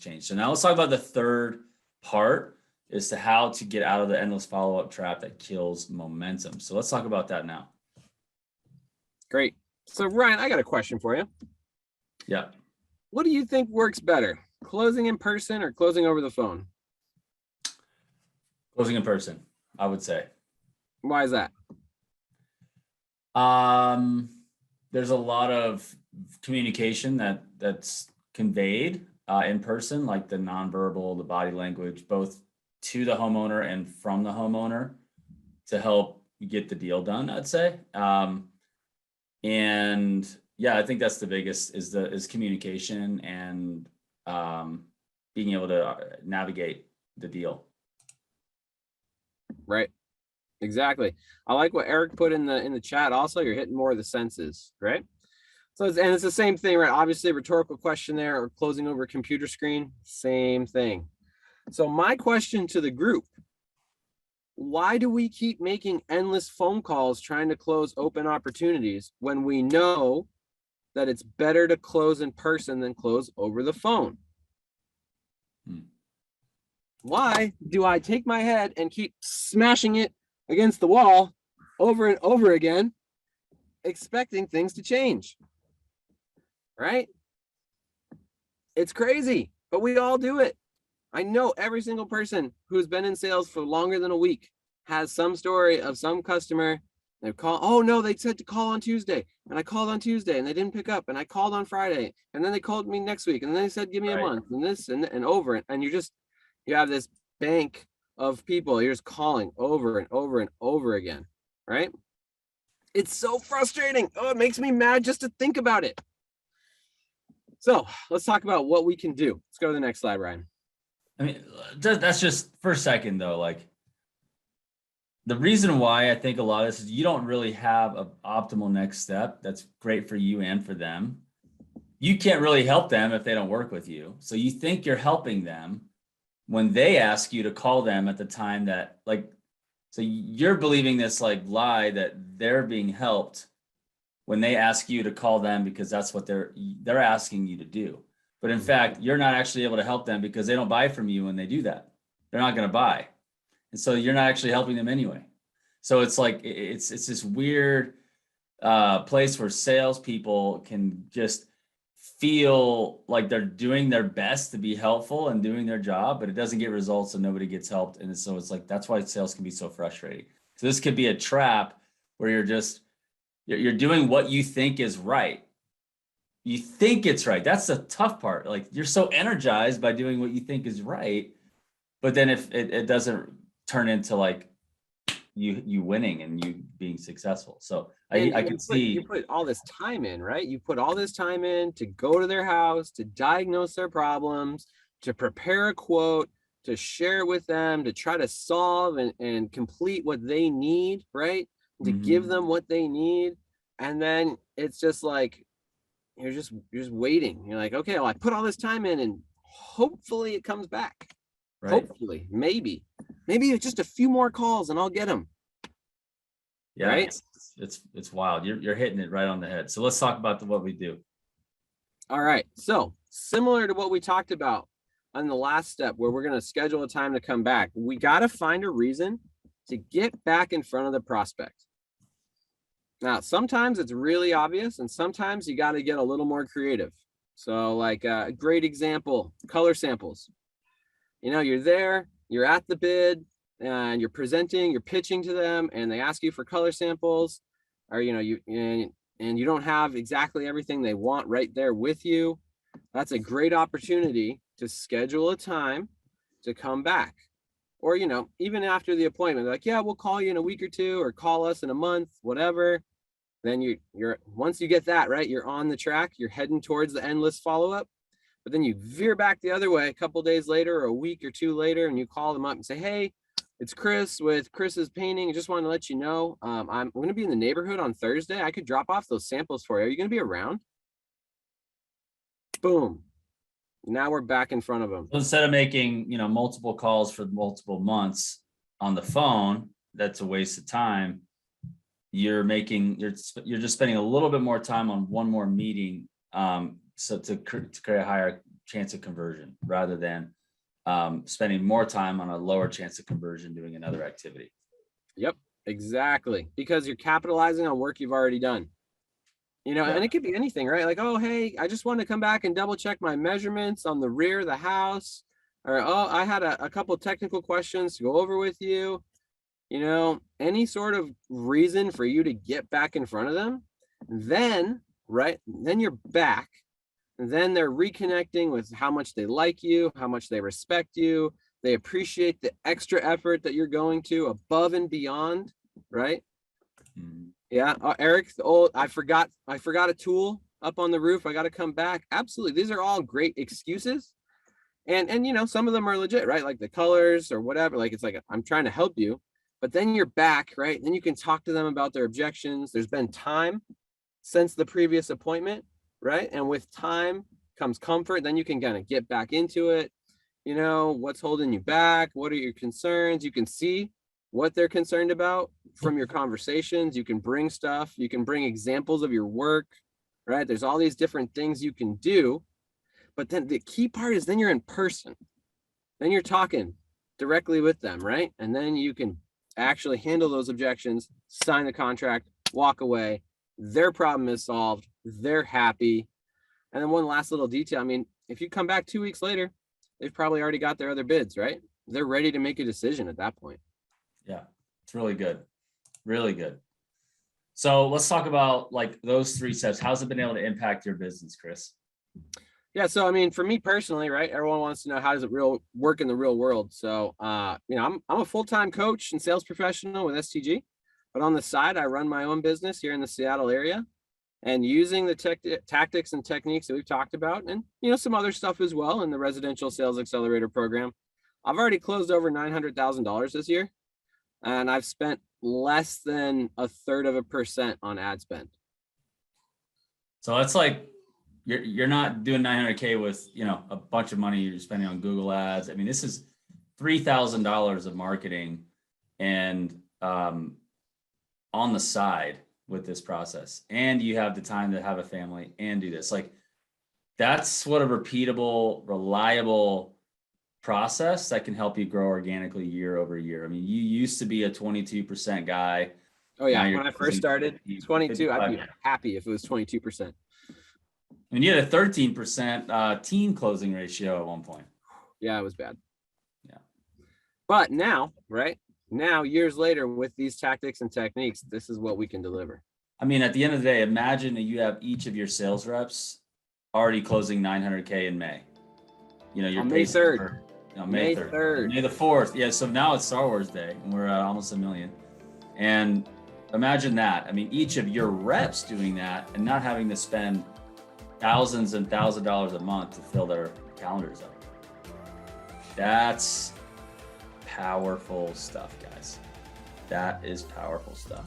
change. So now let's talk about the third part as to how to get out of the endless follow-up trap that kills momentum. So let's talk about that now. Great. So Ryan, I got a question for you. Yeah. What do you think works better, closing in person or closing over the phone? Closing in person, I would say. Why is that? There's a lot of communication that's conveyed in person, like the nonverbal, the body language, both to the homeowner and from the homeowner to help get the deal done, I'd say. And yeah, I think that's the biggest is communication and being able to navigate the deal. Right. Exactly. I like what Eric put in the chat. Also, you're hitting more of the senses, right? So it's the same thing, right? Obviously, rhetorical question there, or closing over a computer screen, same thing. So my question to the group: why do we keep making endless phone calls trying to close open opportunities when we know that it's better to close in person than close over the phone? Why do I take my head and keep smashing it against the wall over and over again, expecting things to change? Right? It's crazy, but we all do it. I know every single person who's been in sales for longer than a week has some story of some customer. They call, oh no, they said to call on Tuesday, and I called on Tuesday and they didn't pick up, and I called on Friday, and then they called me next week, and then they said give me a month, and this and over, and you have this bank of people you're just calling over and over and over again, right? It's so frustrating. Oh, it makes me mad just to think about it. So let's talk about what we can do. Let's go to the next slide, Ryan. I mean, that's just for a second though, like the reason why I think a lot of this is you don't really have an optimal next step that's great for you and for them. You can't really help them if they don't work with you. So you think you're helping them when they ask you to call them at the time that, like, so you're believing this like lie that they're being helped when they ask you to call them because that's what they're asking you to do. But in fact, you're not actually able to help them because they don't buy from you when they do that. They're not going to buy. And so you're not actually helping them anyway. So it's like, it's this weird place where salespeople can just feel like they're doing their best to be helpful and doing their job, but it doesn't get results and nobody gets helped. And so it's like, that's why sales can be so frustrating. So this could be a trap where you're doing what you think is right. You think it's right. That's the tough part. Like you're so energized by doing what you think is right, but then if it doesn't turn into like you winning and you being successful. So I can see you put all this time in, right? You put all this time in to go to their house, to diagnose their problems, to prepare a quote, to share it with them, to try to solve and complete what they need, right? To give them what they need. And then it's just like, you're just waiting. You're like, okay, well, I put all this time in and hopefully it comes back. Right. Hopefully, maybe it's just a few more calls and I'll get them. Yeah, right? It's wild. You're hitting it right on the head. So let's talk about what we do. All right. So similar to what we talked about on the last step, where we're going to schedule a time to come back, we got to find a reason to get back in front of the prospect. Now, sometimes it's really obvious, and sometimes you got to get a little more creative. So like a great example, color samples. You know, you're there, you're at the bid, and you're presenting, you're pitching to them, and they ask you for color samples, or, you know, and you don't have exactly everything they want right there with you. That's a great opportunity to schedule a time to come back. Or, you know, even after the appointment, like, yeah, we'll call you in a week or two, or call us in a month, whatever. Then you're once you get that right, you're on the track, you're heading towards the endless follow-up. But then you veer back the other way a couple days later, or a week or two later, and you call them up and say, hey, it's Chris with Chris's Painting. I just wanted to let you know, I'm going to be in the neighborhood on Thursday. I could drop off those samples for you. Are you going to be around? Boom. Now we're back in front of them. Instead of making, you know, multiple calls for multiple months on the phone, that's a waste of time. You're just spending a little bit more time on one more meeting, so to create a higher chance of conversion rather than spending more time on a lower chance of conversion doing another activity. Yep, exactly. Because you're capitalizing on work you've already done. You know, Yeah. and it could be anything, right? Like, oh, hey, I just want to come back and double check my measurements on the rear of the house. Or, oh, I had a couple technical questions to go over with you. You know, any sort of reason for you to get back in front of them. Then, right, then you're back. And then they're reconnecting with how much they like you, how much they respect you. They appreciate the extra effort that you're going to above and beyond, right? Mhm. Yeah, Eric, I forgot a tool up on the roof. I got to come back. Absolutely. These are all great excuses. And you know, some of them are legit, right? Like the colors or whatever. Like, it's like, I'm trying to help you, but then you're back, right? Then you can talk to them about their objections. There's been time since the previous appointment, right? And with time comes comfort. Then you can kind of get back into it. You know, what's holding you back? What are your concerns? You can see what they're concerned about from your conversations. You can bring stuff, you can bring examples of your work, right? There's all these different things you can do. But then the key part is then you're in person. Then you're talking directly with them, right? And then you can actually handle those objections, sign the contract, walk away. Their problem is solved. They're happy. And then one last little detail. I mean, if you come back 2 weeks later, they've probably already got their other bids, right? They're ready to make a decision at that point. Yeah, it's really good. Really good. So let's talk about like those 3 steps. How's it been able to impact your business, Chris? Yeah, so I mean, for me personally, right? Everyone wants to know, how does it work in the real world? So, you know, I'm a full-time coach and sales professional with STG, but on the side, I run my own business here in the Seattle area, and using the tactics and techniques that we've talked about, and you know, some other stuff as well in the residential sales accelerator program. I've already closed over $900,000 this year, and I've spent less than 1/3% on ad spend. So that's like you're not doing 900K with, you know, a bunch of money you're spending on Google ads. I mean, this is $3,000 of marketing and on the side with this process. And you have the time to have a family and do this. Like, that's what a repeatable, reliable process that can help you grow organically year over year. I mean, you used to be a 22% guy. Oh yeah, when I first started, 22, I'd be happy if it was 22%. I mean, you had a 13% team closing ratio at one point. Yeah, it was bad. Yeah. But now, right now, years later, with these tactics and techniques, this is what we can deliver. I mean, at the end of the day, imagine that you have each of your sales reps already closing 900K in May. You know, you're May 3rd. May 3rd. May the 4th. Yeah. So now it's Star Wars Day and we're at almost 1 million. And imagine that. I mean, each of your reps doing that and not having to spend thousands and thousands of dollars a month to fill their calendars up. That's powerful stuff, guys. That is powerful stuff.